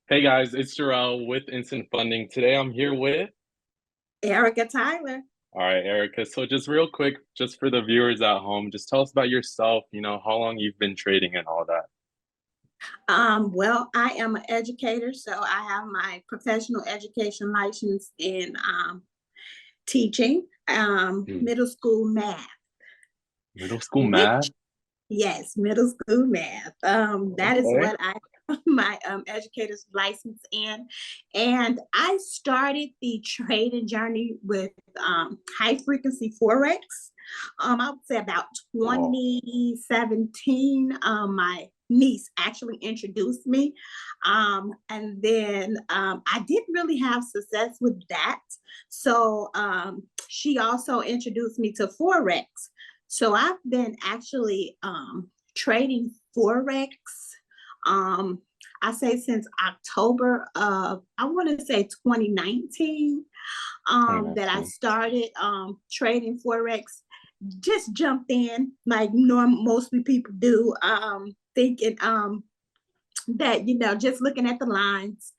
Hey guys, it's Jarrell with Instant Funding. Today I'm here with, Erica Tyler. all right, Erica. So just real quick, just for the viewers at home, just tell us about yourself, how long you've been trading and all that. Well, I am an educator, so I have my professional education license in teaching Hmm. middle school math, Middle school math? which, yes, middle school math. That is Okay. what I my educator's license in. And I started the trading journey with high frequency Forex. I would say about Whoa. 2017. My niece actually introduced me. And then I didn't really have success with that. So she also introduced me to Forex. So I've been actually trading Forex. Um, I say since October of, I want to say 2019, that I 2019. started trading Forex. Just jumped in like mostly people do, thinking that just looking at the lines,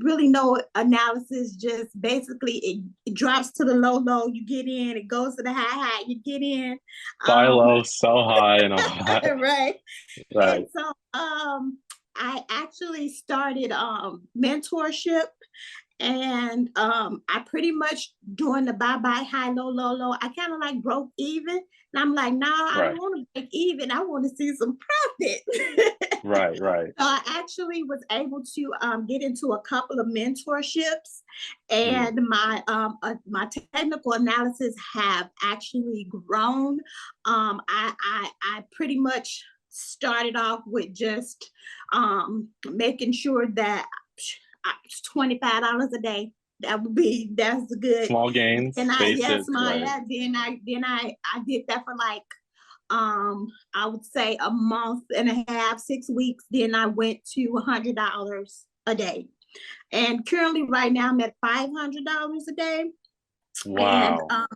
really no analysis, just basically it drops to the low, you get in, it goes to the high, you get in. Buy um low, sell high, and all that. right. And Right. so I actually started mentorship, and I pretty much doing the bye bye high low low low. I kind of like broke even, and I'm like, nah, I don't Right. want to break even. I want to see some profit. Right. Right. So I actually was able to get into a couple of mentorships, Mm. and my technical analysis have actually grown. I pretty much started off with just making sure that $25 a day. That's good. Small gains, And I yes, basic, my right. yeah, then I did that for like I would say a month and a half, 6 weeks. Then I went to $100 a day. And currently right now I'm at $500 a day. And Wow.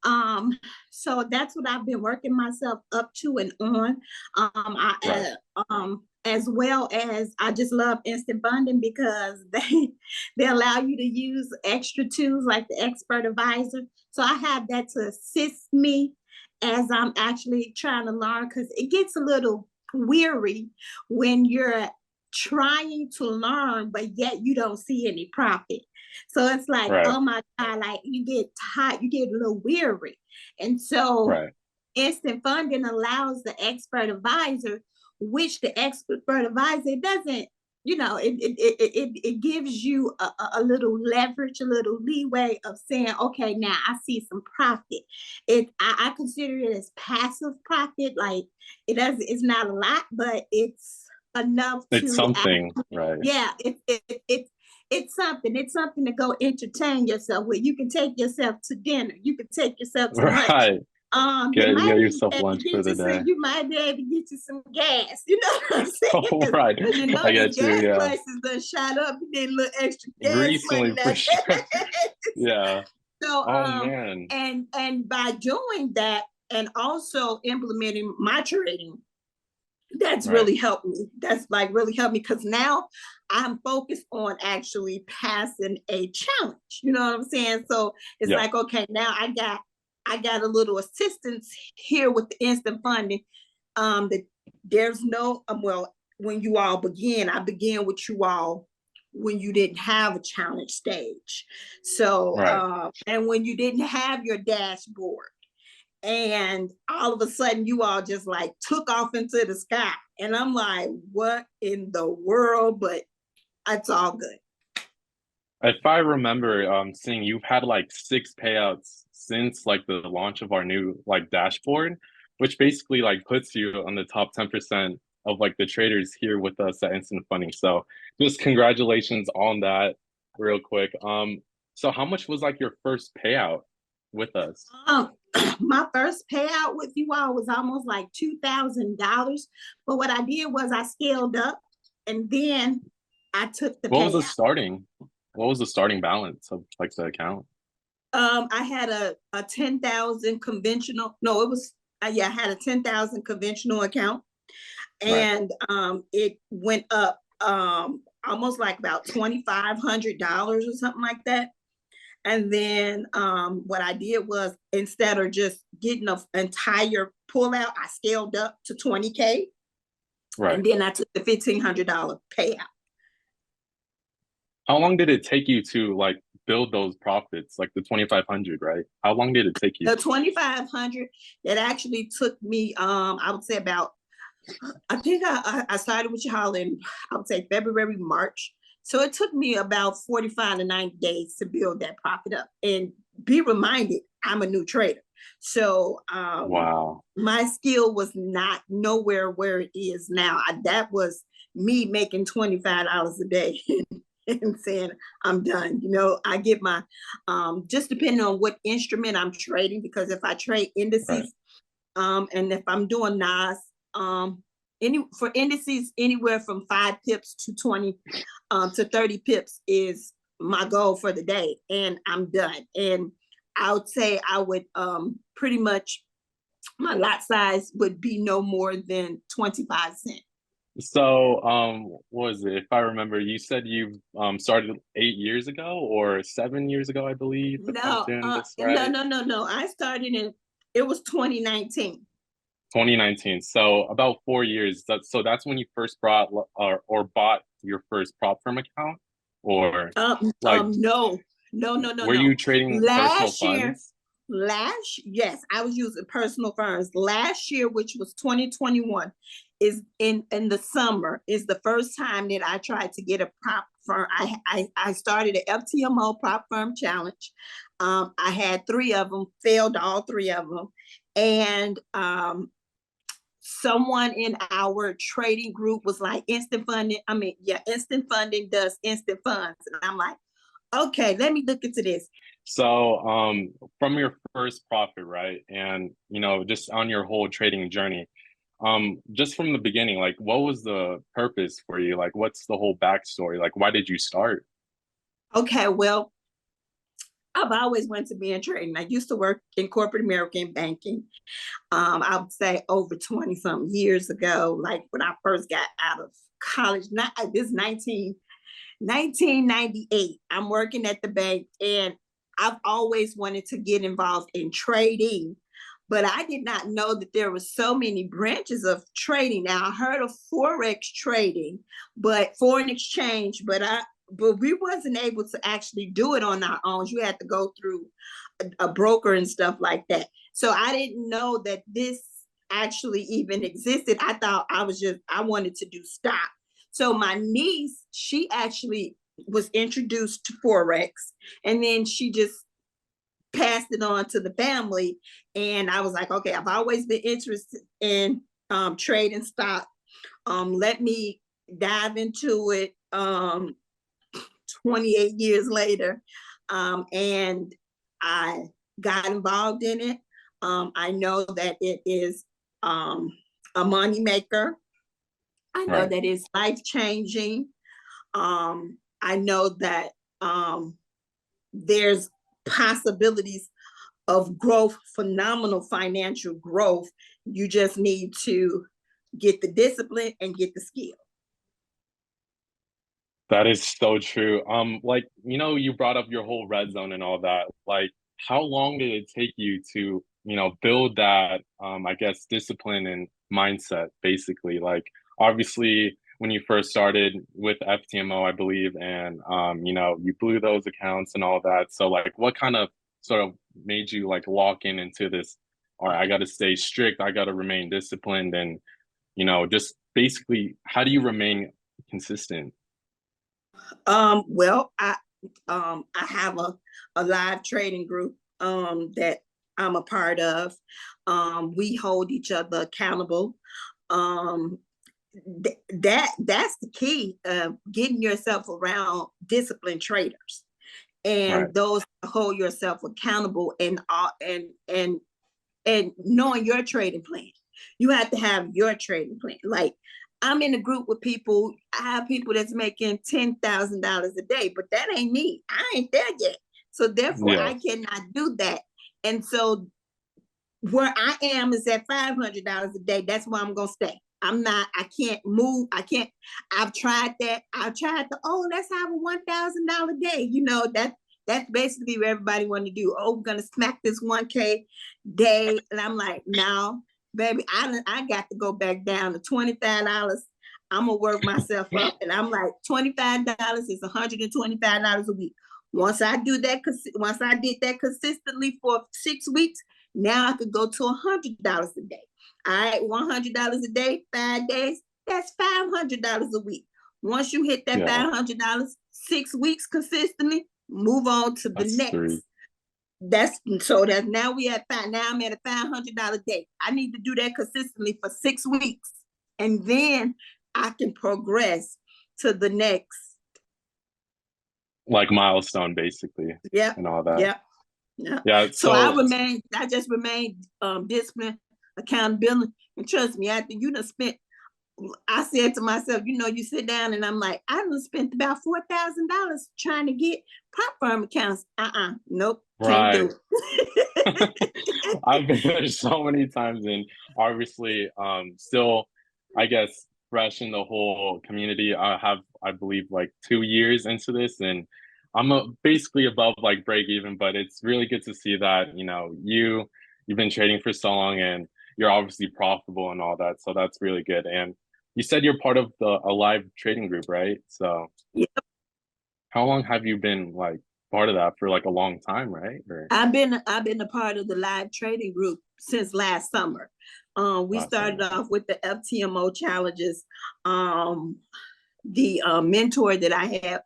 um so that's what I've been working myself up to and on. Right. As well as I just love instant funding because they allow you to use extra tools like the expert advisor. So I have that to assist me as I'm actually trying to learn, because it gets a little weary when you're trying to learn but yet you don't see any profit. So it's like, Right. oh my God, like you get tired, you get a little weary. And so Right. instant funding allows the expert advisor, which the expert advisor doesn't, it gives you a little leverage, a little leeway of saying, okay, now I see some profit. I consider it as passive profit. Like it's not a lot, but it's enough It's to something, actually, right. yeah, it's something. It's something to go entertain yourself with. You can take yourself to dinner. You can take yourself to lunch. Right. You Get might get even yourself be able to lunch for get the you some. day. You might be able to get you some gas. You know what I'm saying? Oh, 'Cause right. you know I these get you. gas Yeah. prices done shot up. You need a little extra gas money Recently, now. for sure. Yeah. So Oh man. and by doing that and also implementing my trading, that's Right. really helped me. That's like really helped me because now I'm focused on actually passing a challenge. You know what I'm saying? So it's Yeah. like, okay, now I got a little assistance here with the instant funding. That there's no well, when you all begin, I began with you all when you didn't have a challenge stage. So Right. and when you didn't have your dashboard, and all of a sudden you all just like took off into the sky, and I'm like, what in the world? But it's all good. If I remember, seeing you've had like six payouts since like the launch of our new like dashboard, which basically like puts you on the top 10% of like the traders here with us at Instant Funding. So just congratulations on that real quick. So how much was like your first payout with us? um my first payout with you all was almost like $2,000, but what I did was I scaled up, and then I took the What was the payout. starting? What was the starting balance of like the account? I had a 10,000 conventional, no, it was yeah, I had a 10,000 conventional account, Right. and it went up. almost like about $2,500 or something like that. And then what I did was, instead of just getting an entire pullout, I scaled up to 20K. Right. And then I took the $1,500 payout. How long did it take you to like build those profits, like the 2,500, right? How long did it take you? The 2,500, that actually took me, I would say about, I think I started with y'all in, I would say February, March. So it took me about 45 to 90 days to build that profit up. And be reminded, I'm a new trader. So Wow. my skill was not nowhere where it is now. That was me making $25 a day and saying, I'm done. You know, I get my, just depending on what instrument I'm trading, because if I trade Right. indices, and if I'm doing NAS, for indices, anywhere from 5 pips to 20 to 30 pips is my goal for the day, and I'm done. And I would say I would pretty much, my lot size would be no more than 25 cents. So, what was it? If I remember, you said you started 8 years ago or 7 years ago, I believe, if I'm No, doing this no, right. no, no, no. I started in, it was 2019. 2019. So about 4 years. So that's when you first brought or bought your first prop firm account, or like No, no, no, no, were no. you trading personal Last year, funds? yes, I was using personal firms. Last year, which was 2021, is in the summer, is the first time that I tried to get a prop firm. I started an FTMO prop firm challenge. I had 3 of them, failed all 3 of them, and someone in our trading group was like, instant funding. I mean, yeah, instant funding does instant funds. And I'm like, okay, let me look into this. So from your first profit, right? And just on your whole trading journey, just from the beginning, like what was the purpose for you? Like what's the whole backstory? Like why did you start? Okay, well, I've always wanted to be in trading. I used to work in corporate American banking. I would say over 20 some years ago, like when I first got out of college. Not this 1998. I'm working at the bank, and I've always wanted to get involved in trading, but I did not know that there were so many branches of trading. Now I heard of forex trading, but foreign exchange, but we wasn't able to actually do it on our own. You had to go through a broker and stuff like that. So I didn't know that this actually even existed. I thought I wanted to do stock. So my niece, she actually was introduced to forex, and then she just passed it on to the family. And I was like, okay, I've always been interested in trading stock. Let me dive into it. 28 years later, and I got involved in it. I know that it is a money maker. I know Right. that it's life changing. I know that there's possibilities of growth, phenomenal financial growth. You just need to get the discipline and get the skill. That is so true. Like, you brought up your whole red zone and all that. Like, how long did it take you to, build that, I guess, discipline and mindset, basically? Like, obviously, when you first started with FTMO, I believe, and you blew those accounts and all that. So, like, what kind of sort of made you like lock into this? All right, I got to stay strict. I got to remain disciplined, and just basically, how do you remain consistent? Well, I have a live trading group that I'm a part of. We hold each other accountable. Um, that's the key of getting yourself around disciplined traders Right. and those hold yourself accountable, and knowing your trading plan. You have to have your trading plan. Like, I'm in a group with people, I have people that's making $10,000 a day, but that ain't me. I ain't there yet. So therefore I Yes. cannot do that. And so where I am is at $500 a day. That's where I'm gonna stay. I can't move. I've tried that. I've tried let's have a $1,000 day. That's basically what everybody want to do. Oh, we're going to smack this 1K day. And I'm like, no, baby, I got to go back down to $25. I'm going to work myself up. And I'm like, $25 is $125 a week. Once I did that consistently for 6 weeks, now I could go to $100 a day. All right, $100 a day, 5 days, that's $500 a week. Once you hit that $500, 6 weeks consistently, move on to the next. That's now we at five. Now I'm at a $500 day. I need to do that consistently for 6 weeks, and then I can progress to the next like milestone, basically. Yeah. And all that. Yeah. Yeah. So I just remained disciplined, accountability, and trust me, after you done spent, I said to myself, you sit down and I'm like, I done spent about $4,000 trying to get prop firm accounts. Nope, can't do it. I've been there so many times, and obviously, still, I guess, fresh in the whole community. I believe, like 2 years into this, and I'm basically above like break even. But it's really good to see that you've been trading for so long, and you're obviously profitable and all that. So that's really good. And you said you're part of a live trading group, right? So yep. How long have you been like part of that? For like a long time, right? I've been a part of the live trading group since last summer. We started off with the FTMO challenges. The mentor that I have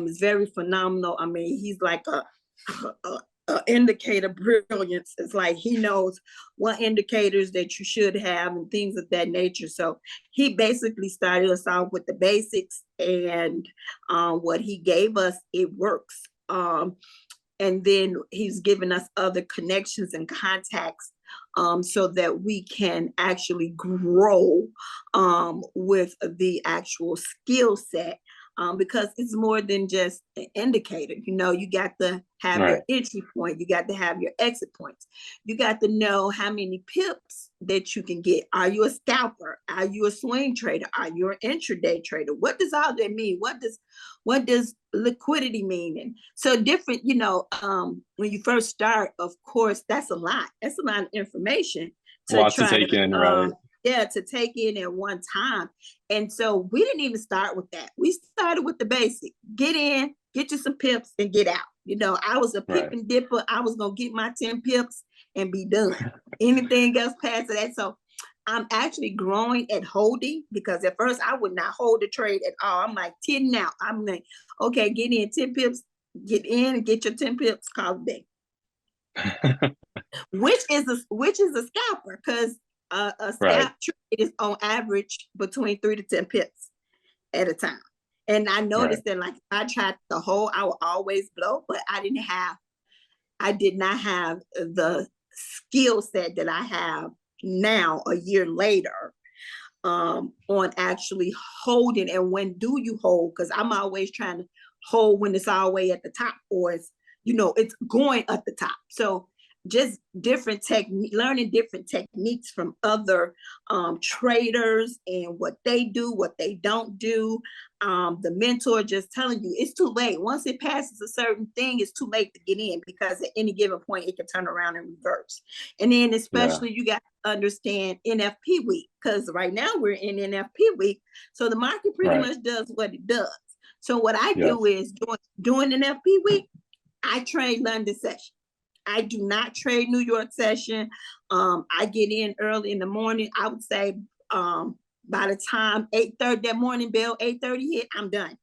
is very phenomenal. I mean, he's like a indicator brilliance. It's like he knows what indicators that you should have and things of that nature. So he basically started us off with the basics, and what he gave us, it works. And then he's given us other connections and contacts so that we can actually grow with the actual skill set, because it's more than just an indicator. You got to have your entry point. You got to have your exit points. You got to know how many pips that you can get. Are you a scalper? Are you a swing trader? Are you an intraday trader? What does all that mean? What does liquidity mean? And so different, when you first start, of course, that's a lot. That's a lot of information to take in, right? Yeah, to take in at one time. And so we didn't even start with that. We started with the basic. Get in, get you some pips, and get out. I was a pip and dipper. I was going to get my 10 pips and be done. Anything else past that. So I'm actually growing at holding, because at first I would not hold a trade at all. I'm like 10 now. I'm like, okay, get in 10 pips, get in, get your 10 pips, call it day. which is a scalper, because a scalp trade is on average between 3 to 10 pips at a time. And I noticed that, like, if I tried the whole, I would always blow, but I did not have the skill set that I have now a year later on actually holding. And when do you hold? Because I'm always trying to hold when it's all the way at the top, or it's going at the top. So just learning different techniques from other traders, and what they do, what they don't do. The mentor just telling you it's too late. Once it passes a certain thing, it's too late to get in, because at any given point it can turn around and reverse. And then especially you got to understand NFP week, because right now we're in NFP week. So the market pretty much does what it does. So what I do is during NFP week, I trade London session. I do not trade New York session. I get in early in the morning. I would say by the time 8:30 that morning bell, 8:30 hit, I'm done.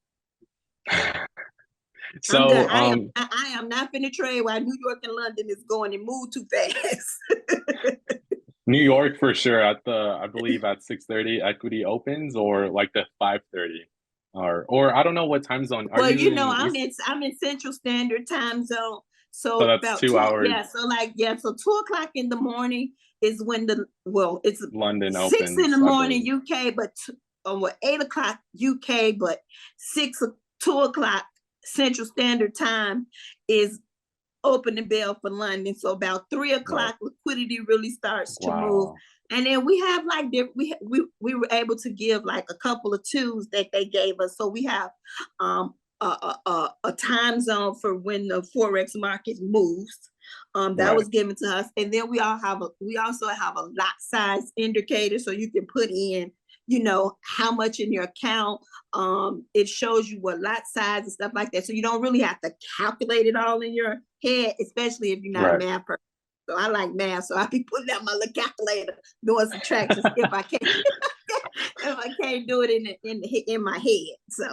So I'm done. I am not finna trade while New York and London is going and move too fast. New York for sure I believe at 6:30 equity opens, or like the 5:30, or I don't know what time zone. Well, I'm in Central Standard Time Zone. So that's about 2 hours. So 2 o'clock in the morning is when it's London 6 opens, in the morning UK, but 8 o'clock UK, but 2 o'clock Central Standard Time is opening bell for London. So about 3 o'clock liquidity really starts to move. And then we have like we were able to give like a couple of tools that they gave us. So we have a time zone for when the forex market moves. That Right. was given to us, and then we also have a lot size indicator, so you can put in, you know, how much in your account. It shows you what lot size and stuff like that, so you don't really have to calculate it all in your head, especially if you're not a Right. math person. So I like math, so I be putting out my little calculator doing subtractions if I can't if I can't do it in my head. So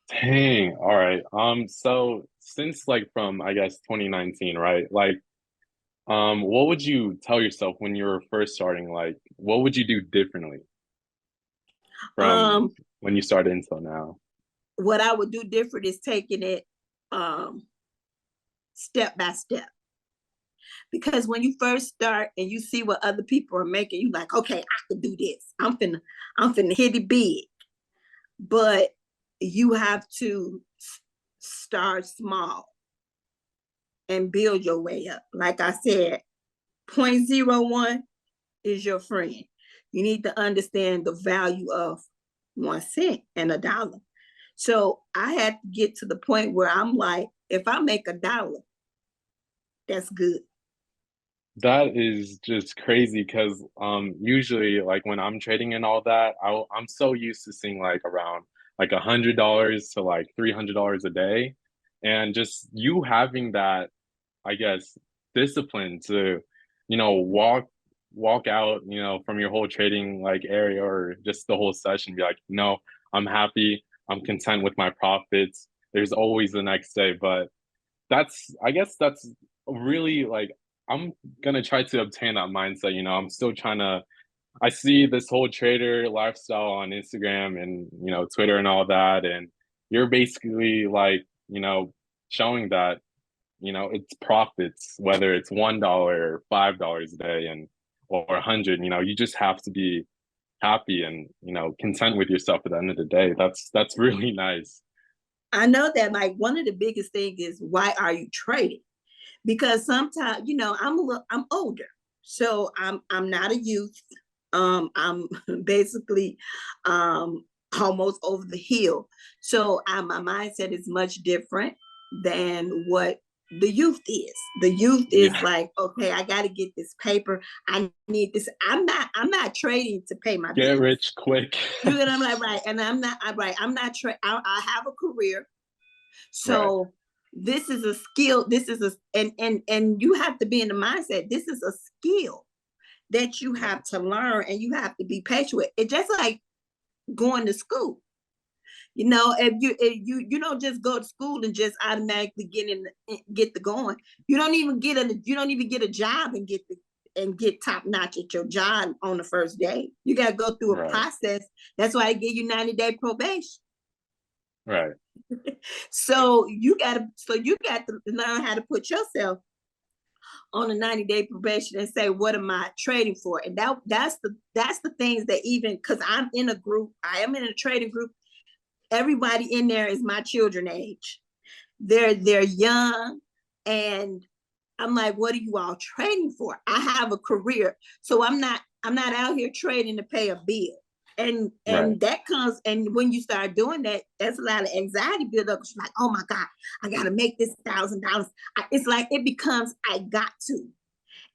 Dang. All right. So since like from I guess 2019, right? Like, what would you tell yourself when you were first starting? Like, what would you do differently from um when you started until now? what I would do different is taking it um step by step. Because when you first start and you see what other people are making, you like, okay, I could do this. I'm finna hit it big. But you have to start small and build your way up. Like I said, zero point zero 0.01 is your friend. You need to understand the value of 1 cent and a dollar. So I had to get to the point where I'm like, if I make $1, that's good. That is just crazy because usually like when I'm trading and all that, I'm so used to seeing like around like $100 to like $300 a day. And just you having that, I guess, discipline to, walk out, from your whole trading like area or just the whole session, be like, no, I'm happy, I'm content with my profits. There's always the next day. But I guess that's really like I'm gonna try to obtain that mindset. I'm still trying to. I see this whole trader lifestyle on Instagram and Twitter and all that, and you're basically like showing that it's profits, whether it's $1 or $5 a day and or 100. You just have to be happy and content with yourself at the end of the day. That's really nice. I know that like one of the biggest things is why are you trading? Because sometimes, I'm older. So I'm not a youth. I'm basically almost over the hill. So my mindset is much different than what the youth is. The youth is Yeah, like, okay, I got to get this paper. I need this. I'm not trading to pay my get bills. rich quick. You know, I'm like, right. And I'm right. I'm not I have a career. Right, So this is a skill. This is a and you have to be in the mindset. This is a skill that you right, have to learn and you have to be patient with. It's just like going to school. If you don't just go to school and just automatically get the going. You don't even get a job and get top notch at your job on the first day. You got to go through a right, process. That's why I give you 90-day probation. right. So you got to learn how to put yourself on a 90-day probation and say, what am I trading for? And that's the things that, even because I am in a trading group. Everybody in there is my children age. They're young, and I'm like, what are you all trading for? I have a career, so I'm not out here trading to pay a bill. And Right. that comes, and when you start doing that, that's a lot of anxiety build up. It's like, oh my God, I gotta make this $1,000. It's like it becomes I got to.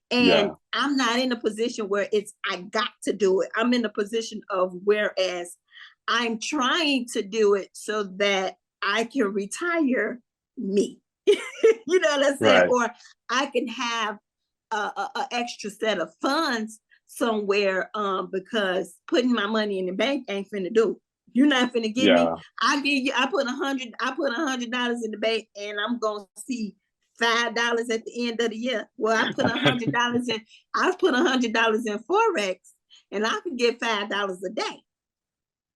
And Yeah. I'm not in a position where it's I got to do it. I'm in a position of whereas I'm trying to do it so that I can retire me. You know what I'm saying? Right. Or I can have a extra set of funds somewhere, because putting my money in the bank ain't finna do. You're not finna give me. Yeah. I put $100 in the bank, and I'm gonna see $5 at the end of the year. Well, I put $100 in forex, and I can get $5 a day.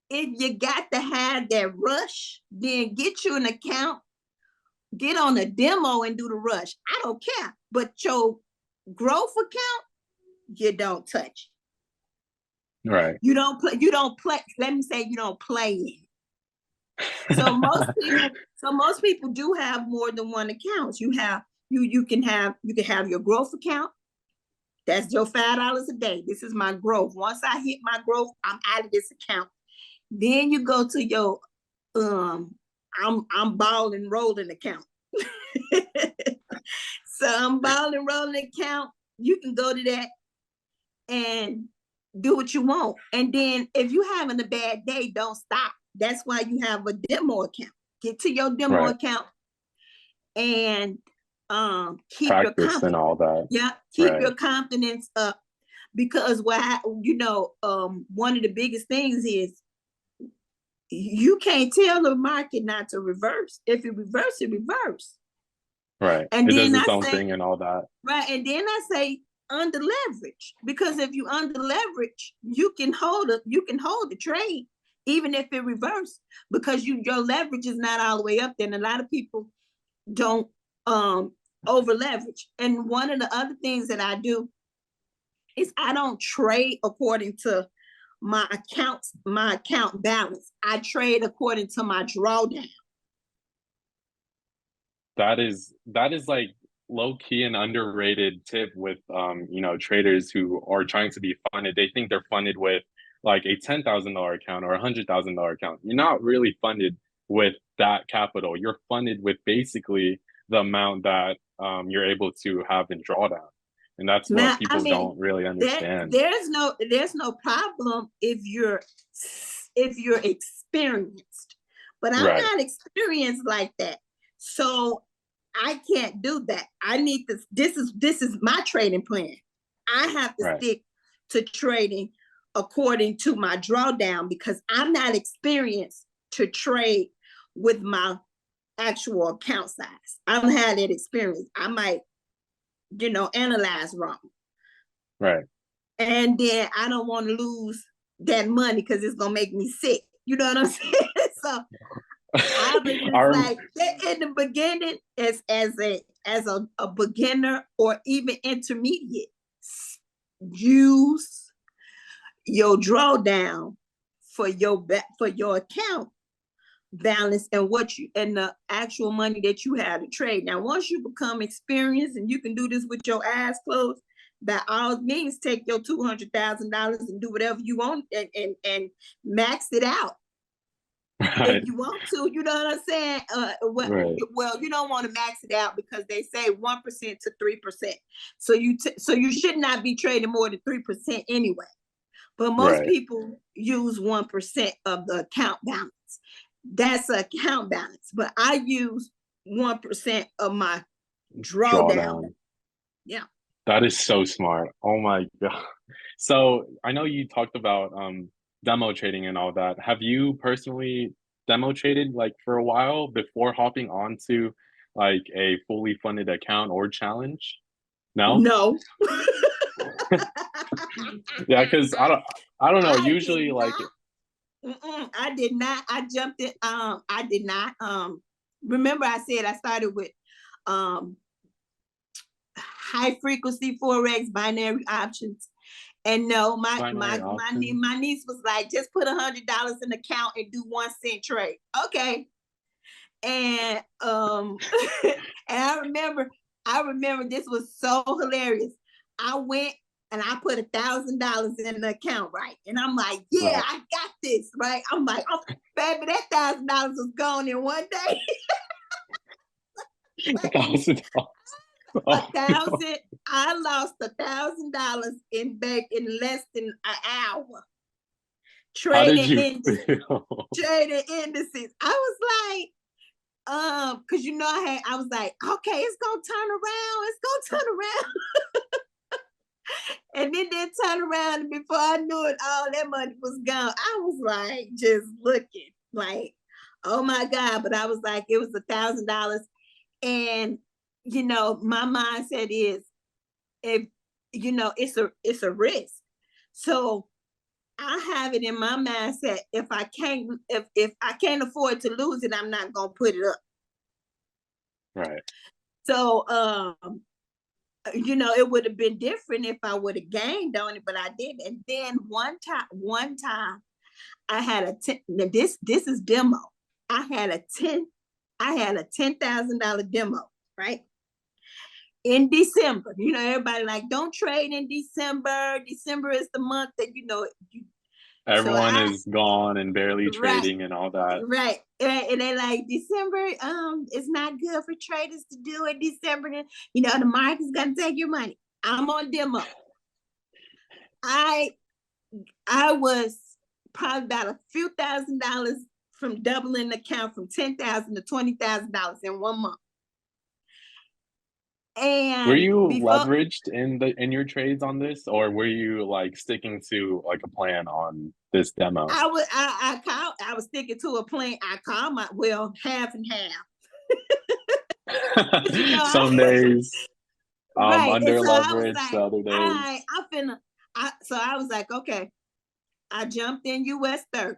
If you got to have that rush, then get you an account, get on a demo and do the rush. I don't care. But your growth account, you don't touch. Right. You don't play. Let me say you don't play in. So most people do have more than one account. You can have your growth account, That's your $5 a day. This is my growth. Once I hit my growth, I'm out of this account. Then you go to your I'm ball and rolling account. So I'm ball and rolling account. You can go to that and do what you want. And then if you're having a bad day, don't stop. That's why you have a demo account. Get to your demo Right. account and keep your Practice and confidence. all that. Yeah, keep Right. your confidence up. Because one of the biggest things is you can't tell the market not to reverse. If it reverse, it reverse. Right. And It then does I its own say, thing and all that. right, and then I say under leverage, because if you under leverage, you can hold the trade even if it reverse, because your leverage is not all the way up there. And a lot of people don't over leverage. And one of the other things that I do is I don't trade according to my account balance. I trade according to my drawdown. That is like low key and underrated tip with traders who are trying to be funded. They think they're funded with like a $10,000 account or $100,000 account. You're not really funded with that capital. You're funded with basically the amount that you're able to have in drawdown. And that's what Now, I people mean, don't really understand. there's no problem if you're experienced, but I'm Right. not experienced like that. So I can't do that. I need this is my trading plan. I have to Right. stick to trading according to my drawdown, because I'm not experienced to trade with my actual account size. I don't have that experience. I might, analyze wrong. Right. And then I don't want to lose that money because it's gonna make me sick. You know what I'm saying? So I was just like in the beginning, as a beginner or even intermediate, use your drawdown for your account balance and the actual money that you have to trade. Now, once you become experienced and you can do this with your eyes closed, by all means, take your $200,000 and do whatever you want and max it out. Right. If you want to, you know what I'm saying? Right. Well, you don't want to max it out because they say 1% to 3%. So you should not be trading more than 3% anyway. But most Right. people use 1% of the account balance. That's account balance, but I use 1% of my drawdown. Yeah. That is so smart. Oh my God. So I know you talked about demo trading and all that. Have you personally demo traded like for a while before hopping onto like a fully funded account or challenge? No? No. Yeah, because I don't know. I did Usually like not. I did not. I jumped in. I did not. Remember I said I started with high frequency forex binary options. And no, binary options. my niece was like, just put $100 in the account and do 1 cent trade. Okay. And and I remember this was so hilarious. I went and I put $1,000 in the account, right? And I'm like, yeah, Right. I got this, right? I'm like, oh, baby, that $1,000 was gone in one day. $1,000. Oh, no. I lost $1,000 in less than an hour How did trading you indices. feel? Trading indices. I was like, because I was like, okay, it's gonna turn around. And then they turn around, and before I knew it, all that money was gone. I was like, just looking like, oh my God. But I was like, it was $1,000. And my mindset is, if it's a risk. So I have it in my mindset, if I can't afford to lose it, I'm not gonna put it up. Right. So it would have been different if I would have gained on it, but I didn't. And then one time I had this is demo. I had a $10,000 demo, right? in December. Everybody like, don't trade in December. December is the month that so Everyone is gone and barely right, trading and all that. right. And they like December, it's not good for traders to do in December. The market's gonna take your money. I'm on demo. I was probably about a few $1,000s from doubling the account from $10,000 to $20,000 in 1 month. Were And you before leveraged in your trades on this, or were you like sticking to like a plan on this demo? I was sticking to a plan. I call my half and half. Some days Right. And under so I was leverage, the like, other days. so I was like, okay. I jumped in US 30.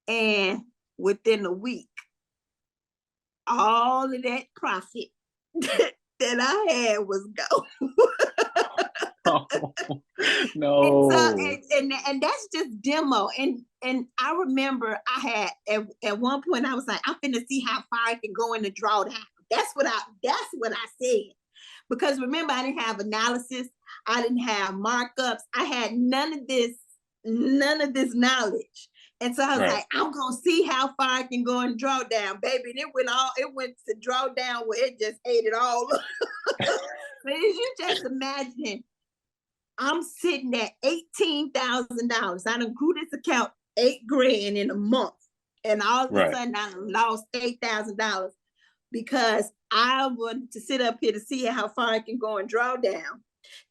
And within a week, all of that profit that I had was gone. Oh, And so no. and that's just demo. And I remember I had at one point I was like, I'm finna see how far I can go in the drawdown. That's what I said. Because remember, I didn't have analysis, I didn't have markups, I had none of this knowledge. And so I was Right. like, I'm gonna see how far I can go and draw down, baby. And it went to draw down where it just ate it all up. But as you just imagine, I'm sitting at $18,000. I done grew this account $8,000 in a month. And all of a Right. sudden I lost $8,000 because I wanted to sit up here to see how far I can go and draw down,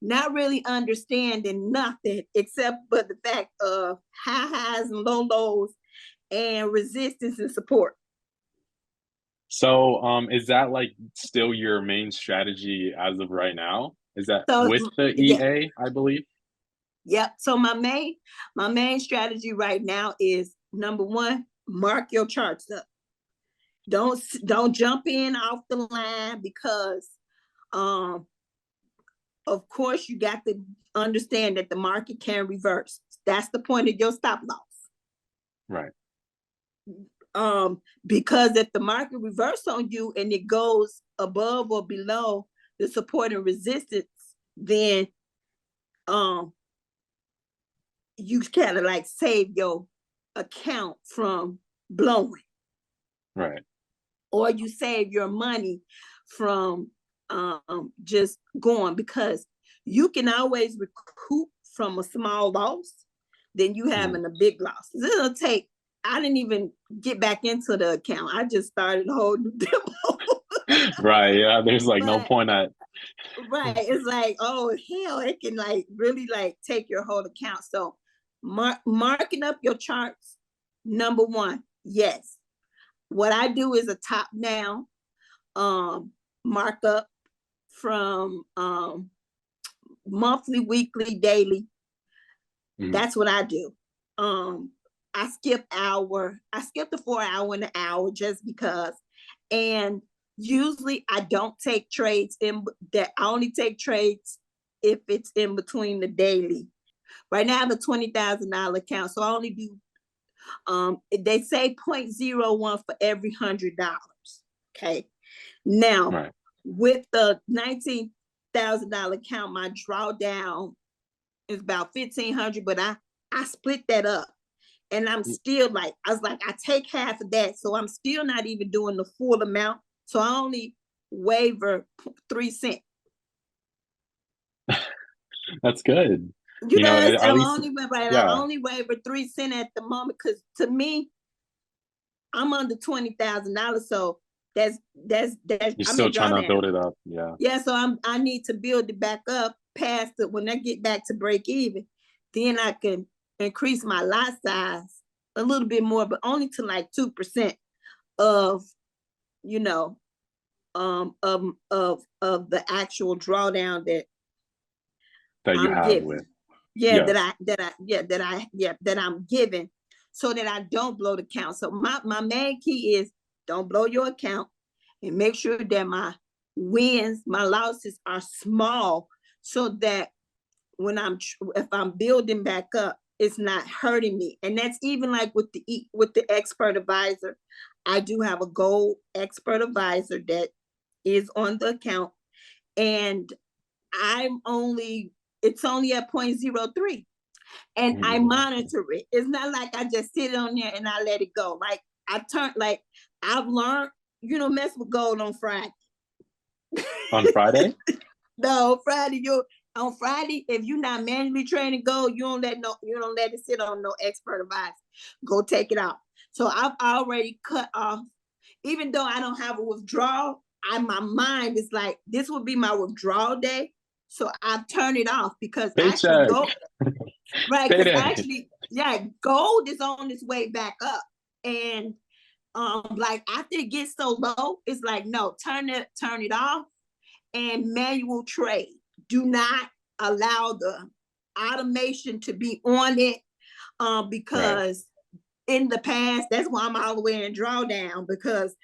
not really understanding nothing except but the fact of high highs and low lows and resistance and support. So, is that like still your main strategy as of right now? Is that So with the yeah, EA, I believe? yep. So my main strategy right now is number one, mark your charts up. Don't jump in off the line because um of course you got to understand that the market can reverse. That's the point of your stop loss. Right. Because if the market reverse on you and it goes above or below the support and resistance, then you kind of like save your account from blowing, Right. or you save your money from just going, because you can always recoup from a small loss than you Mhm. having a big loss. It'll take, I didn't even get back into the account. I just started a whole new demo. Right. Yeah. There's like no But point at. right, it's like, oh hell, it can like really like take your whole account. So marking up your charts, number one, yes. What I do is a top down markup from monthly, weekly, daily. Mhm. That's what I do. Um, I skip the 4 hour and the hour just because. And usually I don't take trades in that. I only take trades if it's in between the daily. Right now I have a $20,000 account, so I only do they say 0.01 for every $100. Okay. Now Right. with the $19,000 account, my drawdown is about 1,500, but I split that up. And I'm still like, I was like, I take half of that. So I'm still not even doing the full amount. So I only waiver 3 cents. That's good. You know, At least, I yeah, only waiver 3 cents at the moment because to me, I'm under $20,000. So that's you're I still mean trying to drawdown. build it up. Yeah. Yeah, so I need to build it back up past it. When I get back to break even, then I can increase my lot size a little bit more, but only to like 2% of you know of the actual drawdown that That you I'm have giving. with. Yeah, Yes. that I'm giving, so that I don't blow the account. So my main key is don't blow your account, and make sure that my wins, my losses are small, so that when if I'm building back up, it's not hurting me. And that's even like with the expert advisor. I do have a gold expert advisor that is on the account, and it's only at 0.03. And I Mhm. monitor it. It's not like I just sit on there and I let it go. Like I've learned, mess with gold on Friday. On Friday? No, on Friday, if you're not manually training gold, you don't let it sit on no expert advice. Go take it out. So I've already cut off, even though I don't have a withdrawal, my mind is like, this will be my withdrawal day. So I've turned it off because actually Paycheck. gold, right? Because Payday. actually, yeah, gold is on its way back up. And like after it gets so low, it's like, no, turn it off and manual trade. Do not allow the automation to be on it, Right. because in the past, that's why I'm all the way in drawdown, because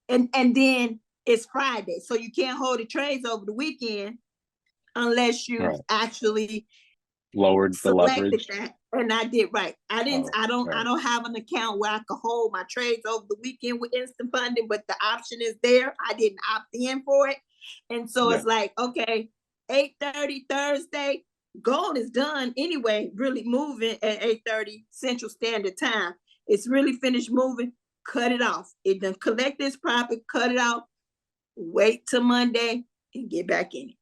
and then it's Friday, so you can't hold the trades over the weekend unless you've Right. actually Lowered the selected leverage. that. And I did right. Oh, I right. don't have an account where I could hold my trades over the weekend with instant funding, but the option is there. I didn't opt in for it. And so Yeah. it's like, okay, 8:30 Thursday, gold is done anyway, really moving at 8:30 Central Standard Time. It's really finished moving. Cut it off. It done collect this profit, cut it out, wait till Monday and get back in it.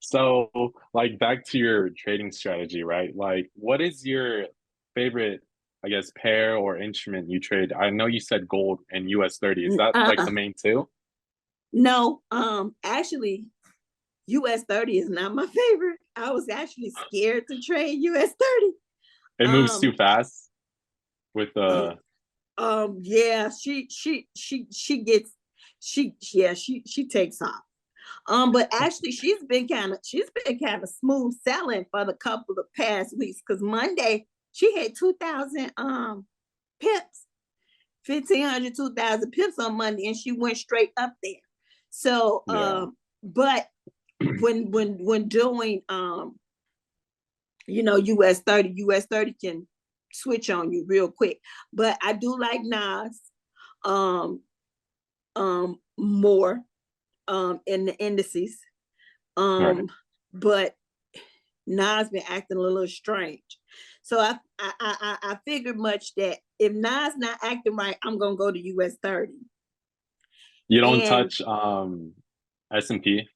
So, like, back to your trading strategy, right? Like, what is your favorite, I guess, pair or instrument you trade? I know you said gold and US 30. Is that like Uh-uh. the main two? No, actually, US 30 is not my favorite. I was actually scared to trade US 30. It moves too Um, fast with yeah, she gets she takes off. But actually she's been kind of smooth selling for the couple of past weeks, because Monday she had 2,000 pips, 1,500, 2,000 pips on Monday, and she went straight up there. So yeah. but when doing US 30 can switch on you real quick. But I do like Nas um more in the indices. Right. But Nas been acting a little strange. So I figured much that if Nas not acting right, I'm gonna go to US 30. You don't And touch S&P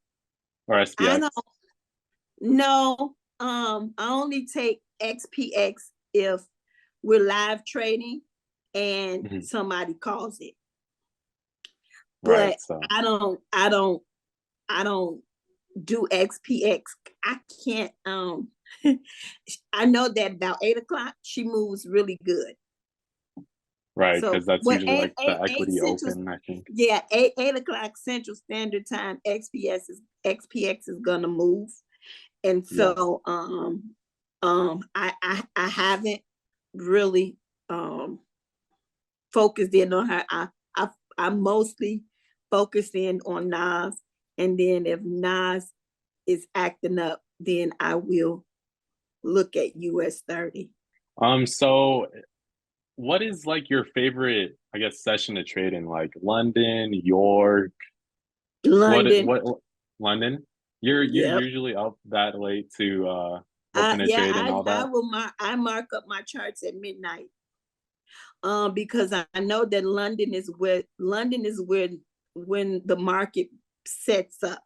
or I don't SPX? know. I only take XPX if we're live trading and Mhm. somebody calls it. Right. But So, I don't do XPX. I can't I know that about 8 o'clock she moves really good. right, So because that's when usually eight like eight the eight equity central, open, I think. yeah, 8 o'clock Central Standard Time, XPX is gonna move. And Yeah. so I haven't really focused in on her. I mostly focused in on Nas, and then if Nas is acting up, then I will look at US 30. So what is like your favorite, I guess, session to trade in? Like London, York, London, what London? You're yep. usually up that late to open a Yeah, trade and all I that? will mark up my charts at midnight. Because I know that London is where when the market sets up.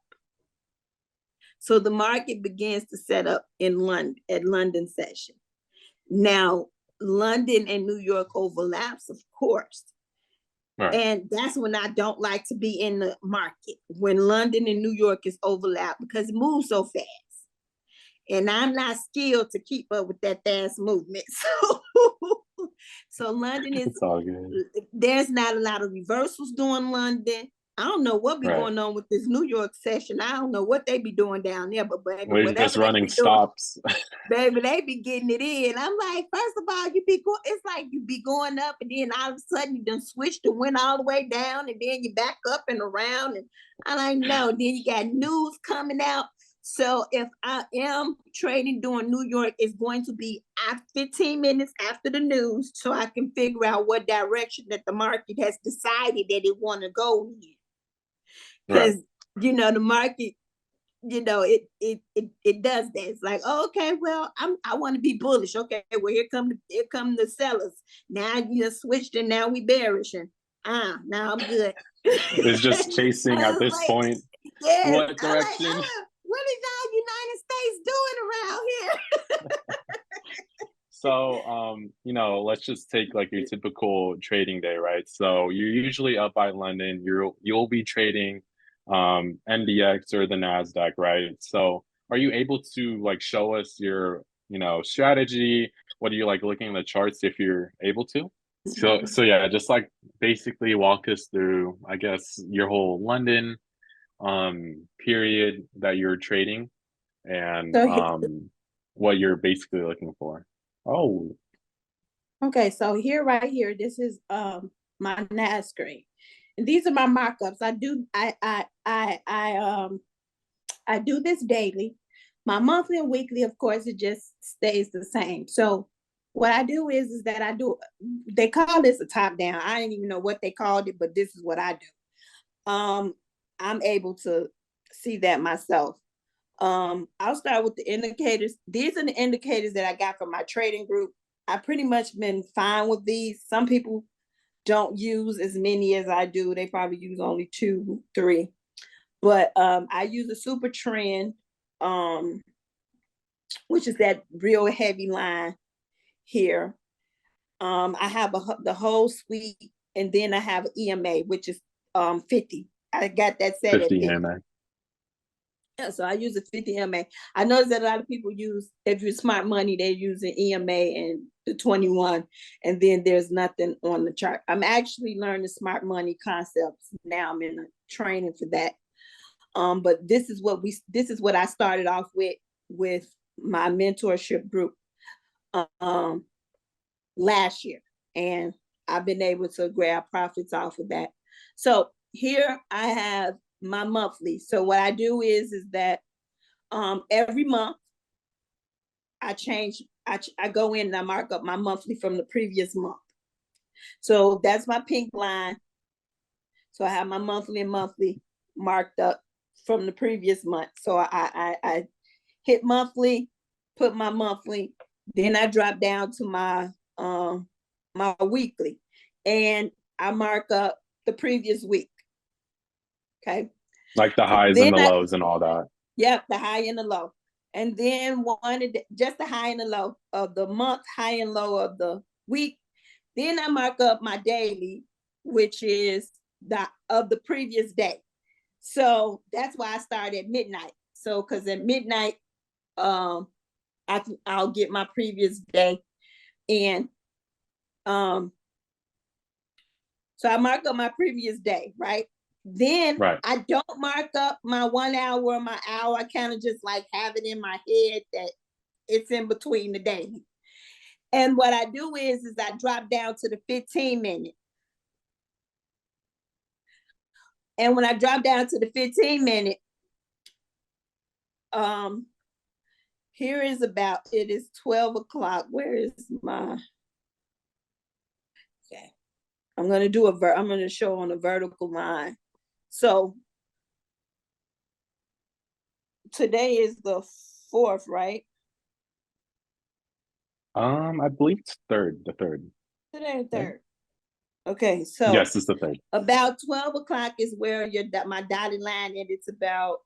So the market begins to set up in London at London session. Now, London and New York overlaps, of course. Right. And that's when I don't like to be in the market, when London and New York is overlapped, because it moves so fast. And I'm not skilled to keep up with that fast movement. So London is, It's all good. there's not a lot of reversals during London. I don't know what be Right. going on with this New York session. I don't know what they be doing down there, but baby, We're just whatever they running be doing, stops. baby, they be getting it in. I'm like, first of all, it's like you be going up, and then all of a sudden you done switched and went all the way down, and then you back up and around, and I like, no. Then you got news coming out. So if I am trading during New York, it's going to be at 15 minutes after the news, so I can figure out what direction that the market has decided that it want to go in. Right. Because the market, it does that. It's like, oh, okay, well, I want to be bullish. Okay, well, here come the sellers. Now you switched and now we bearish, and now I'm good. It's just chasing I at was this like, point. yes, What I'm like, direction? what is y'all United States doing around here? So, let's just take like your typical trading day, right? So you're usually up by London. You'll be trading NDX or the Nasdaq, right? So are you able to like show us your, strategy? What are you like looking at the charts if you're able to? So yeah, just like basically walk us through, I guess, your whole London period that you're trading and So what you're basically looking for. Oh, okay, so right here, this is my NAS screen. And these are my markups. I do this daily. My monthly and weekly, of course, it just stays the same. So what I do is that they call this a top down. I didn't even know what they called it, but this is what I do. I'm able to see that myself. I'll start with the indicators. These are the indicators that I got from my trading group. I pretty much been fine with these. Some people don't use as many as I do. They probably use only 2, 3. But I use a super trend, which is that real heavy line here. I have the whole suite, and then I have EMA, which is 50. I got that set at 50 50. AMA. Yeah, so I use a 50 EMA. I noticed that a lot of people if you're smart money, they're using EMA and the 21, and then there's nothing on the chart. I'm actually learning smart money concepts now. I'm in a training for that. But this is what I started off with my mentorship group last year, and I've been able to grab profits off of that. So here I have my monthly. So what I do is that every month I go in and I mark up my monthly from the previous month. So that's my pink line. So I have my monthly and monthly marked up from the previous month. So I hit monthly, put my monthly, then I drop down to my weekly, and I mark up the previous week. Okay. Like the So highs and then the lows and all that. Yep, the high and the low. And then just the high and the low of the month, high and low of the week. Then I mark up my daily, which is of the previous day. So that's why I start at midnight. So because at midnight, I'll get my previous day. And so I mark up my previous day, right? Then Right. I don't mark up my 1 hour or my hour. I kind of just like have it in my head that it's in between the daily. And what I do is I drop down to the 15 minute. And when I drop down to the 15 minute, here is it is 12 o'clock. Where is my, okay. I'm going to show on a vertical line. So today is the 4th, right? I believe it's the third. Today is 3rd. Right? Okay, so Yes, it's the third. About 12 o'clock is where my dotted line, and it's about.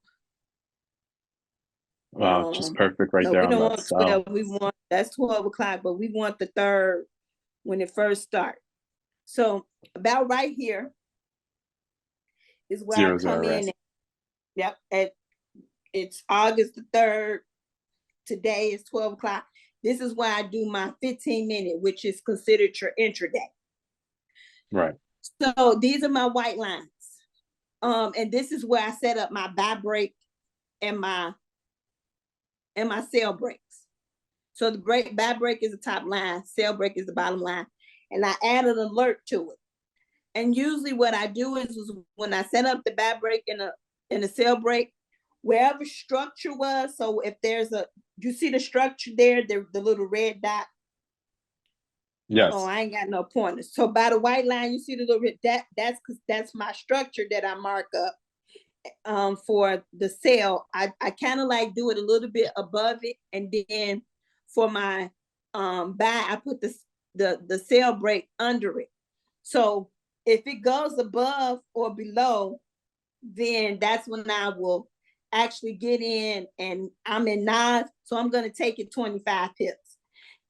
Wow, just perfect right No, there we on don't that want cell. 12. That's 12 o'clock, but we want the 3rd when it first starts. So about right here is where 0, I 0, come right. in. Yep, it's August the 3rd. Today is 12 o'clock. This is where I do my 15-minute, which is considered your intraday. Right. So these are my white lines. And this is where I set up my buy break and my sell breaks. So the buy break is the top line, sell break is the bottom line. And I add an alert to it. And usually what I do is when I set up the buy break and the sell break, wherever structure was. So if there's you see the structure there, the little red dot. Oh, Yes. I ain't got no pointers. So by the white line, you see the little red, that's because that's my structure that I mark up for the sale. I kind of like do it a little bit above it, and then for my buy, I put the sale break under it. So if it goes above or below, then that's when I will actually get in, and I'm in NAS, so I'm going to take it 25 pips.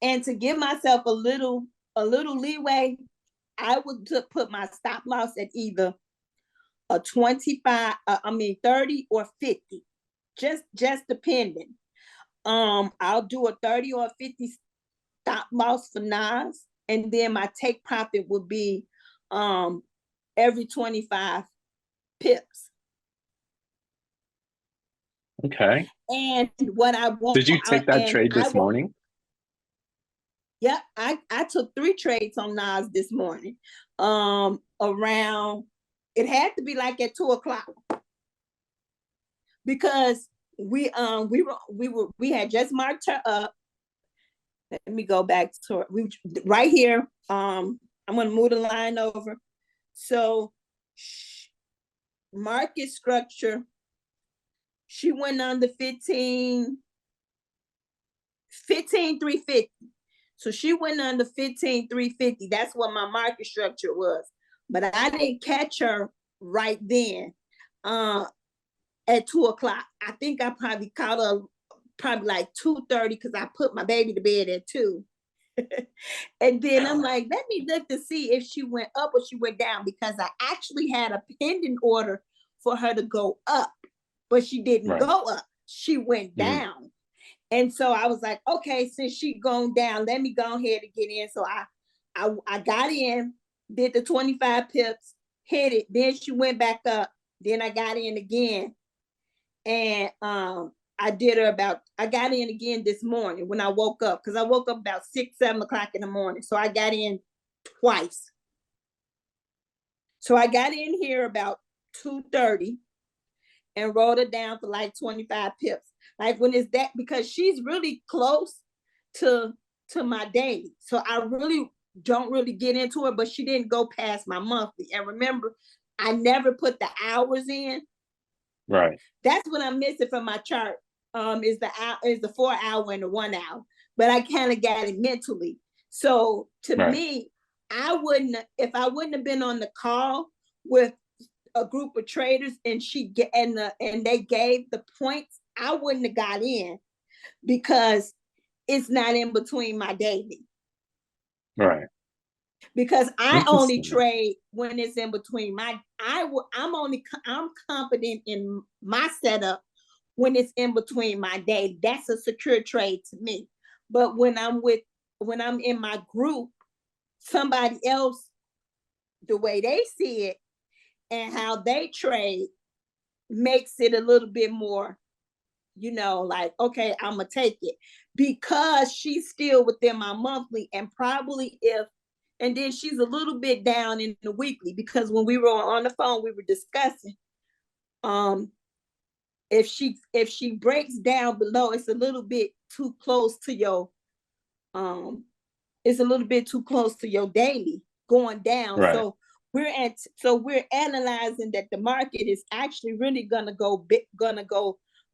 And to give myself a little leeway, I would put my stop loss at either a 25, 30 or 50, just depending. I'll do a 30 or 50 stop loss for NAS, and then my take profit would be every 25 pips. Okay. And what I want, Did you take that trade this morning? Yeah, I took 3 trades on NAS this morning. Around, it had to be like at 2:00, because we had just marked her up. Let me go back to right here. I'm gonna move the line over. So market structure, she went under 15,350. So she went under 15,350. That's what my market structure was. But I didn't catch her right then at 2:00. I think I probably caught her probably like 2:30, because I put my baby to bed at 2. And then I'm like, let me look to see if she went up or she went down, because I actually had a pending order for her to go up, but she didn't go up. She went down. And so I was like, okay, since she gone down, let me go ahead and get in. So I got in, did the 25 pips, hit it. Then she went back up. Then I got in again. And I got in again this morning when I woke up, because I woke up about 6, 7 o'clock in the morning. So I got in twice. So I got in here about 2:30 and wrote it down for like 25 pips. Like when it's that, because she's really close to my daily. So I really don't really get into it, but she didn't go past my monthly. And remember, I never put the hours in. Right. That's what I'm missing from my chart. Is the 4 hour and the 1 hour. But I kind of got it mentally. So to me, if I wouldn't have been on the call with a group of traders and and they gave the points, I wouldn't have got in, because it's not in between my daily. Right. Because I only trade when it's in between I'm confident in my setup when it's in between my daily. That's a secure trade to me. But when I'm in my group, somebody else, the way they see it and how they trade makes it a little bit more, like, okay, I'm gonna take it, because she's still within my monthly, and probably and then she's a little bit down in the weekly, because when we were on the phone, we were discussing, if she breaks down below, it's a little bit too close to your daily going down. Right. So we're analyzing that the market is actually really gonna go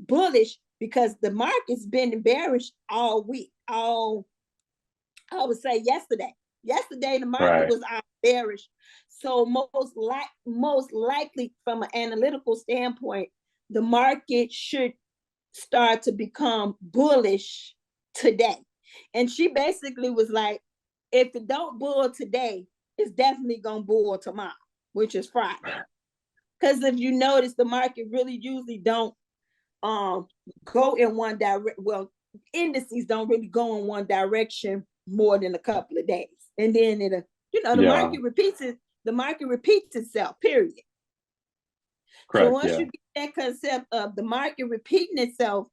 bullish, because the market's been bearish all week. I would say yesterday the market was bearish. So most likely, from an analytical standpoint, the market should start to become bullish today. And she basically was like, if it don't bull today, it's definitely gonna bull tomorrow, which is Friday. Because if you notice, the market really usually don't go in one direction. Well, indices don't really go in one direction more than a couple of days, and then the market repeats itself, period. Correct. So once you get that concept of the market repeating itself,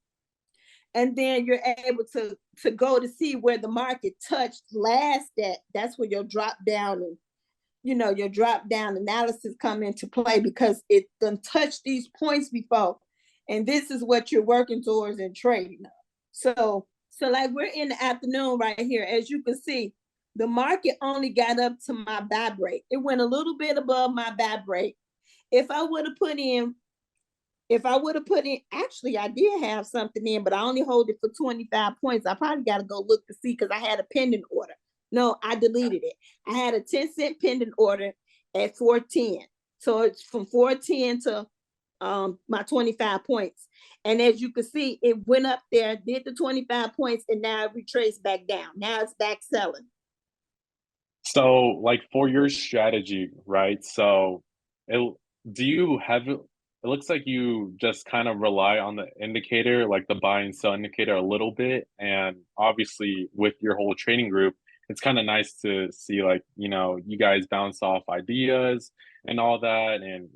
and then you're able to go to see where the market touched last that's where your drop down and your drop down analysis come into play, because it done touched these points before. and this is what you're working towards in trading. So like we're in the afternoon right here. As you can see, the market only got up to my buy break. It went a little bit above my buy break. If I would have put in, actually, I did have something in, but I only hold it for 25 points. I probably got to go look to see because I had a pending order. No, I deleted it. I had a 10-cent pending order at 410. So it's from 410 to my 25 points. And as you can see, it went up there, did the 25 points, and now it retraced back down. Now it's back selling. So, like for your strategy, right? So, it do you have it looks like you just kind of rely on the indicator, like the buy and sell indicator a little bit. And obviously with your whole trading group, it's kind of nice to see like, you guys bounce off ideas and all that and,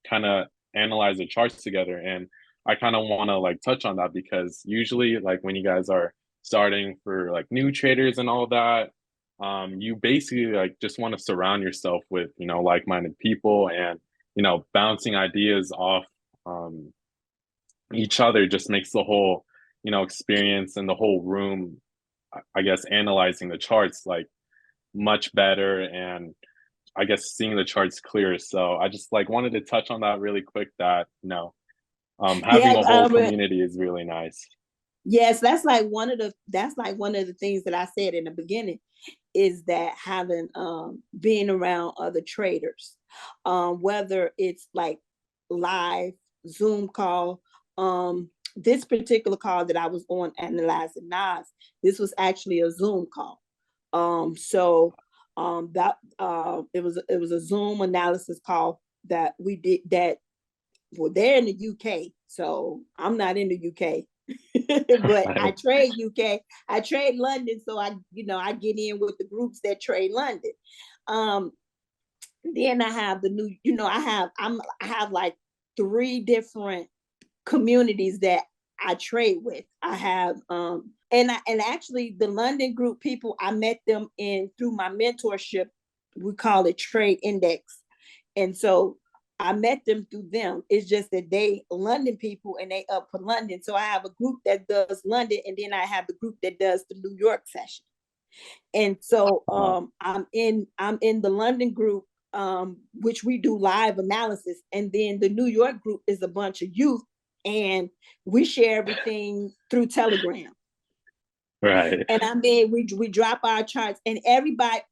kind of analyze the charts together. And I kind of want to like touch on that because usually like when you guys are starting for like new traders and all that, you basically like just want to surround yourself with like-minded people and bouncing ideas off um each other just makes the whole experience and the whole room, I guess, analyzing the charts like much better, and I guess seeing the charts clear. So I just like wanted to touch on that really quick, that having Yeah, a whole community is really nice. yes, that's like one of the things that I said in the beginning, is that having being around other traders, whether it's like live Zoom call. This particular call that I was on analyzing Nas, this was actually a Zoom call. So that it was a Zoom analysis call that we did. That, well, they're in the UK, so I'm not in the UK. But I Right. trade UK, I trade London, so I get in with the groups that trade London. Um, then I have the new, I have like 3 different communities that I trade with. I have and actually the London group people, I met them in through my mentorship. We call it Trade Index. And so I met them through them. It's just that they London people and they up for London. So I have a group that does London, and then I have the group that does the New York session. And so Uh-huh. I'm in the London group, which we do live analysis, and then the New York group is a bunch of youth, and we share everything through Telegram. Right. And I mean, we drop our charts, and everybody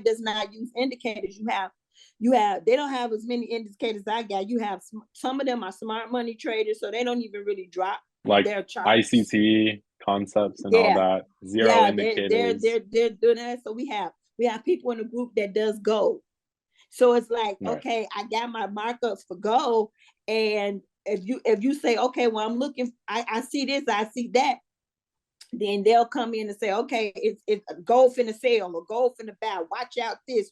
does not use indicators. You have they don't have as many indicators I got. You have some of them are smart money traders, so they don't even really drop Like their charts. ICT concepts and all Yeah, that, zero yeah, they're indicators. they're they're doing that. So we have people in the group that does gold. So it's like, Right. okay, I got my markups for gold, and if you say, okay, well, I'm looking, I see this, I see that, then they'll come in and say, okay, it's gold finna sale or gold finna buy. Watch out this.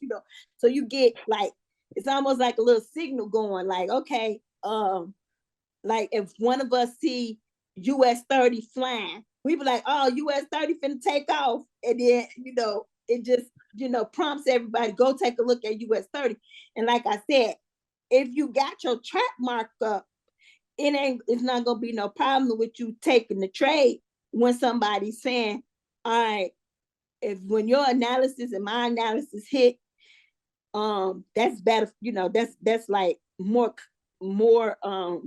So you get like, it's almost like a little signal going, like, okay, like if one of us see US 30 flying, we be like, oh, US 30 finna take off. And then, it just, prompts everybody, go take a look at US 30. And like I said, if you got your chart marked up, it's not gonna be no problem with you taking the trade when somebody's saying, all right, if when your analysis and my analysis hit, that's better, that's like more Of a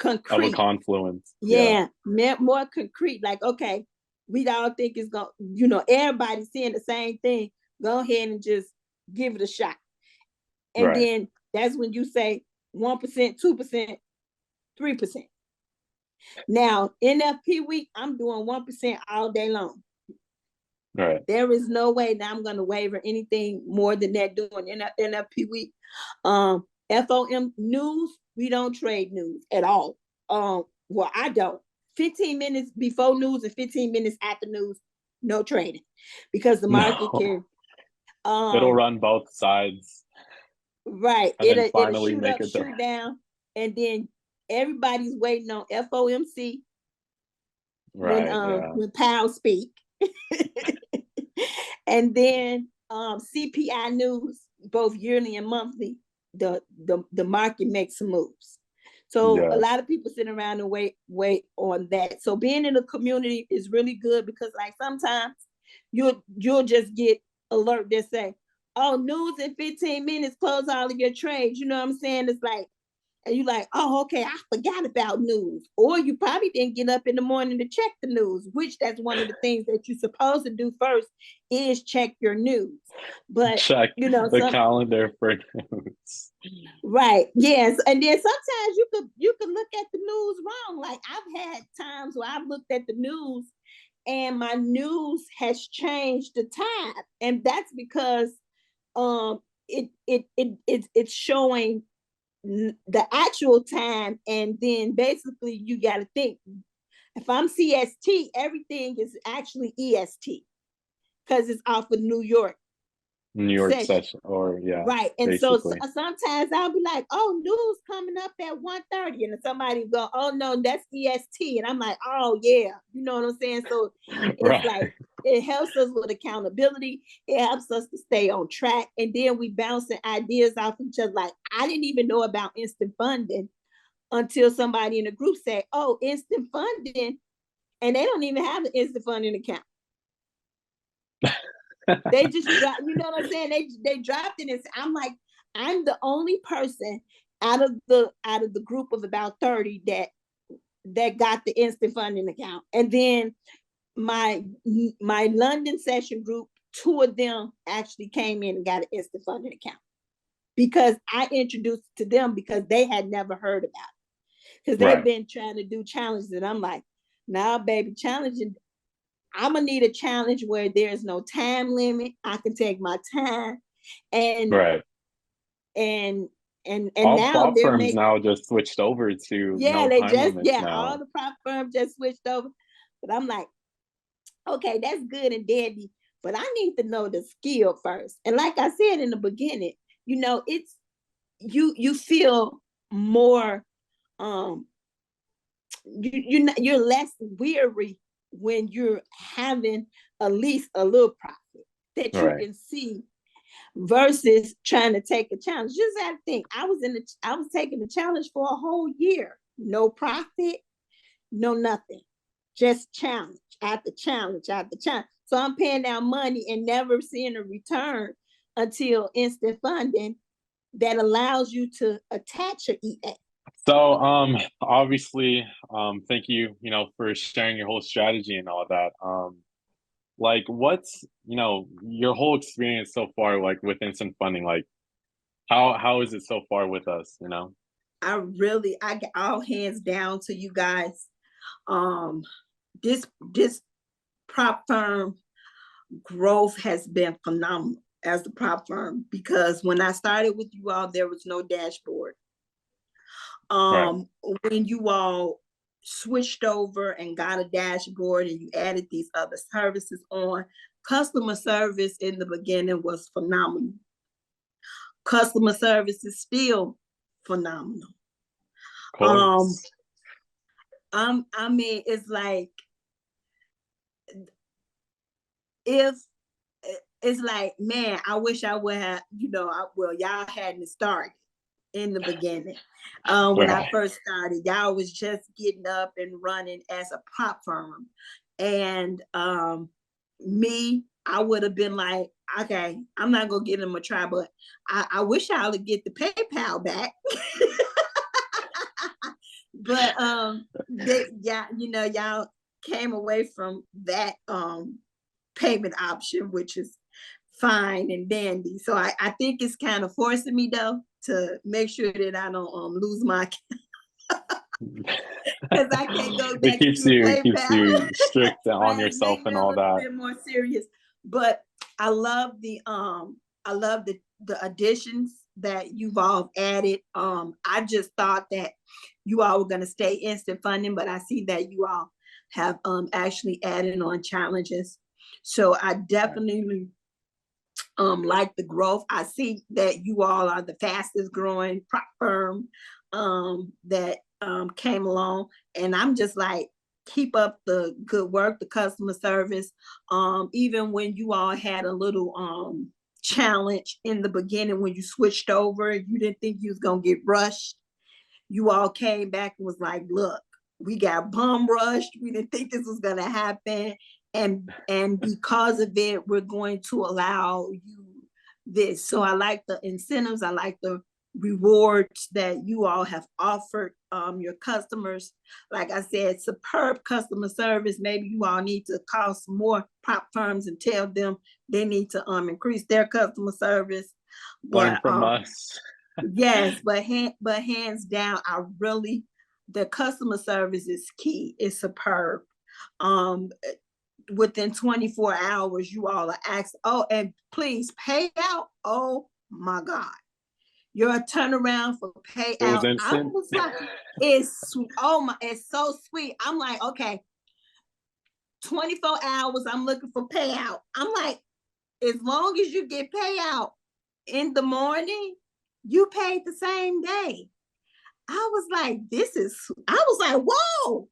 concrete. confluence. Yeah. Yeah, more concrete. Like, okay, we all think it's gonna, everybody's saying the same thing. Go ahead and just give it a shot. And Right. then that's when you say 1%, 2%, 3%. Now, NFP week, I'm doing 1% all day long. Right. There is no way that I'm going to waiver anything more than that doing NFP week. FOM news, we don't trade news at all. Well, I don't. 15 minutes before news and 15 minutes after news, no trading, because the market No. can, It'll um, run both sides right. and then It'll finally shoot make up, it to shoot down, and then everybody's waiting on FOMC right. Yeah. when Powell speak. And then CPI news, both yearly and monthly, the market makes some moves. So a Yeah. lot of people sit around and wait on that. So being in a community is really good because like sometimes you'll just get alert that say, oh, news in 15 minutes, close all of your trades. You know what I'm saying? It's like, and you like, oh, okay, I forgot about news. Or you probably didn't get up in the morning to check the news, which that's one of the things that you're supposed to do first is check your news. But Check you know, the calendar for news. right, yes. And then sometimes you could look at the news wrong. Like I've had times where I've looked at the news and my news has changed the time. And that's because it's showing the actual time, and then basically you got to think if I'm CST, everything is actually EST because it's off of New York New York session. session, or yeah, Right. And so basically. sometimes I'll be like, oh, news coming up at 1:30. And somebody go, oh no, that's EST. And I'm like, oh yeah, you know what I'm saying? So it's Right. like it helps us with accountability. It helps us to stay on track. And then we bouncing ideas off each other. Like I didn't even know about instant funding until somebody in the group said, oh, instant funding. And they don't even have an instant funding account. They just drop, you know what I'm saying? They dropped it, and I'm like, I'm the only person out of the group of about 30 that got the instant funding account. And then my London session group, two of them actually came in and got an instant funding account because I introduced it to them because they had never heard about it. Because they've been trying to do challenges, and I'm like, nah, baby, challenging. I'm gonna need a challenge where there's no time limit. I can take my time, and Right. and All now prop they're firms making, now just switched over to yeah, no they time just, limits yeah, all now. the prop firms just switched over. But I'm like, okay, that's good and dandy, but I need to know the skill first. And like I said in the beginning, you know, it's you feel more you're less weary when you're having at least a little profit that you Right. can see versus trying to take a challenge. Just have to think, I was taking the challenge for a whole year, no profit, no nothing, just challenge after challenge after challenge. So I'm paying out money and never seeing a return until instant funding that allows you to attach your EA. So obviously thank you, for sharing your whole strategy and all that. Like what's, your whole experience so far like with instant funding, like how is it so far with us, I get all hands down to you guys. This prop firm growth has been phenomenal as the prop firm, because when I started with you all, there was no dashboard. Right. When you all switched over and got a dashboard and you added these other services on, customer service in the beginning was phenomenal. Customer service is still phenomenal. Of course. I mean, it's like, if it's like, man, I wish I would have, well, y'all hadn't started in the beginning. When I Right. first started, y'all was just getting up and running as a prop firm. And me, I would have been like, okay, I'm not gonna give them a try, but I wish I would get the PayPal back. But y'all came away from that payment option, which is fine and dandy. So I think it's kind of forcing me though to make sure that I don't lose my because I can't go It back keeps to PayPal. you strict on Right, yourself make me and a all little that. bit more serious. But I love the additions that you've all added. I just thought that you all were going to stay instant funding, but I see that you all have actually added on challenges. So I definitely like the growth. I see that you all are the fastest growing prop firm that came along, and I'm just like, keep up the good work, the customer service. Even when you all had a little challenge in the beginning when you switched over, you didn't think you was gonna get rushed. you all came back and was like, look, we got bum rushed. We didn't think this was gonna happen. And because of it, we're going to allow you this. So I like the incentives, I like the rewards that you all have offered your customers. Like I said, superb customer service. Maybe you all need to call some more prop firms and tell them they need to increase their customer service. Learn But from us. yes, but hands down, the customer service is key. It's superb. Um, Within 24 hours, you all are asked, oh, and please pay out. Oh my God. Your turnaround for It was payout. I instant. was like, it's so sweet. I'm like, okay, 24 hours, I'm looking for payout. I'm like, as long as you get payout in the morning, you paid the same day. I was like, I was like, whoa.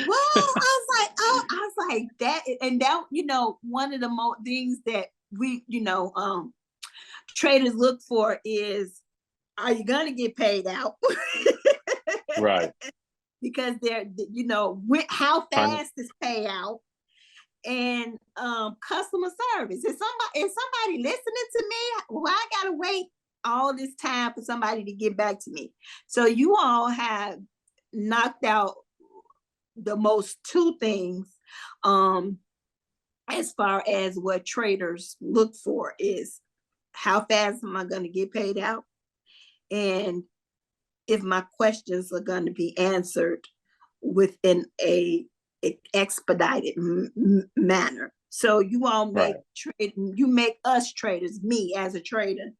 Well, I was like, oh, I was like that, and that, one of the most things that we, traders look for is, are you gonna get paid out? Right. Because how Trying fast is payout, and customer service. If somebody listening to me, well, I gotta wait all this time for somebody to get back to me. So you all have knocked out the most two things as far as what traders look for is, how fast am I going to get paid out, and if my questions are going to be answered within a expedited manner. So you all make you make us traders, me as a trader,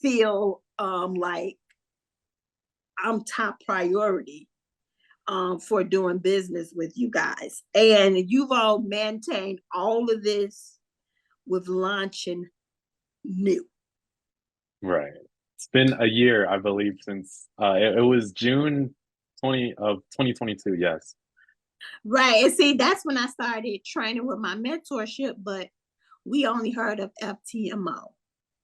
feel like I'm top priority for doing business with you guys. And you've all maintained all of this with launching new. Right. It's been a year, I believe, since it was June 2022. Yes. Right. And see, that's when I started training with my mentorship, but we only heard of FTMO.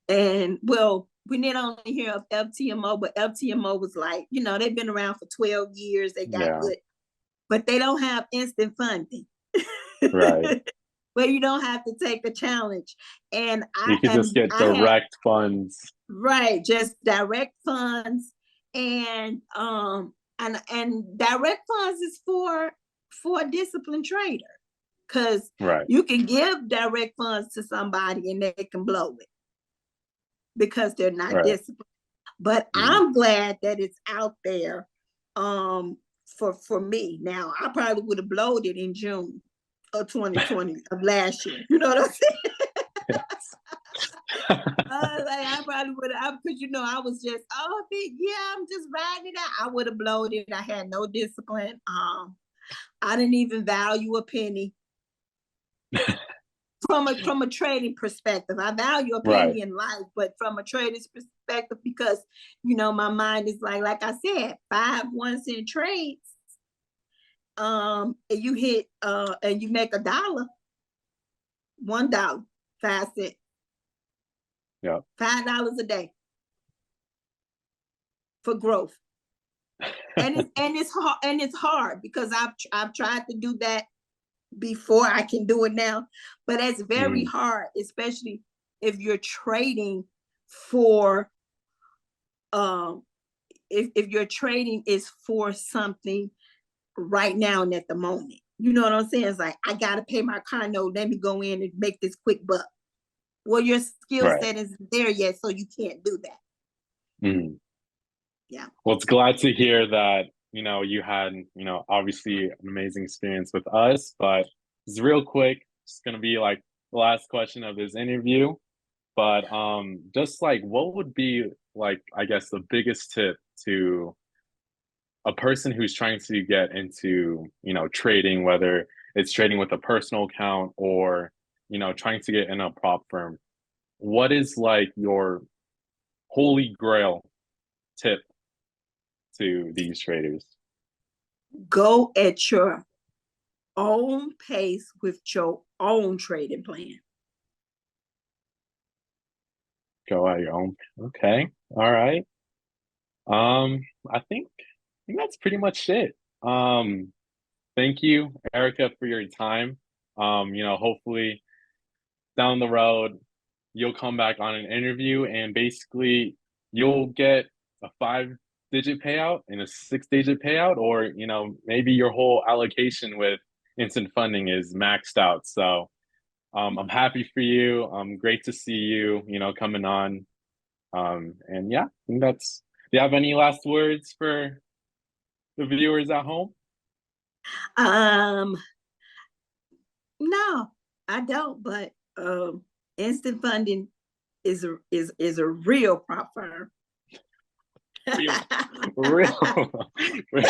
And well, we didn't only hear of FTMO, but FTMO was like, they've been around for 12 years. They got good, but they don't have instant funding. Right. But you don't have to take a challenge. And you could just get direct funds. Right, just direct funds. And direct funds is for a disciplined trader, because you can give direct funds to somebody and they can blow it because they're not disciplined. But I'm glad that it's out there for me. Now, I probably would have blowed it in June of 2020 of last year. You know what I'm saying? I probably would have, because I was just, I'm just riding it out. I would have blown it. I had no discipline. I didn't even value a penny. From a trading perspective, I value a penny in life, but from a trader's perspective, because my mind is like I said, 5 1-cent trades. And you hit and you make $1, $1, 5 cents. Yeah. $5 a day for growth. And it's hard because I've tried to do that before. I can do it now, but it's very hard, especially if you're trading for if your trading is for something right now and at the moment. You know what I'm saying? It's like, I gotta pay my car note, let me go in and make this quick buck. Well, your skill set isn't there yet, so you can't do that. Yeah. Well, it's glad to hear that you had obviously an amazing experience with us, but it's real quick. It's gonna be like the last question of this interview. But just like, what would be like, I guess, the biggest tip to a person who's trying to get into trading, whether it's trading with a personal account or trying to get in a prop firm? What is like your holy grail tip to these traders? Go at your own pace with your own trading plan. Go at your own. Okay. All right. I think that's pretty much it. Thank you, Erica, for your time. Hopefully down the road, you'll come back on an interview and basically you'll get a 5-digit payout and a 6-digit payout, or maybe your whole allocation with instant funding is maxed out. So I'm happy for you. Great to see you, coming on. And yeah, I think that's do you have any last words for the viewers at home? Um, no, I don't, but instant funding is a real prop firm. Real, real.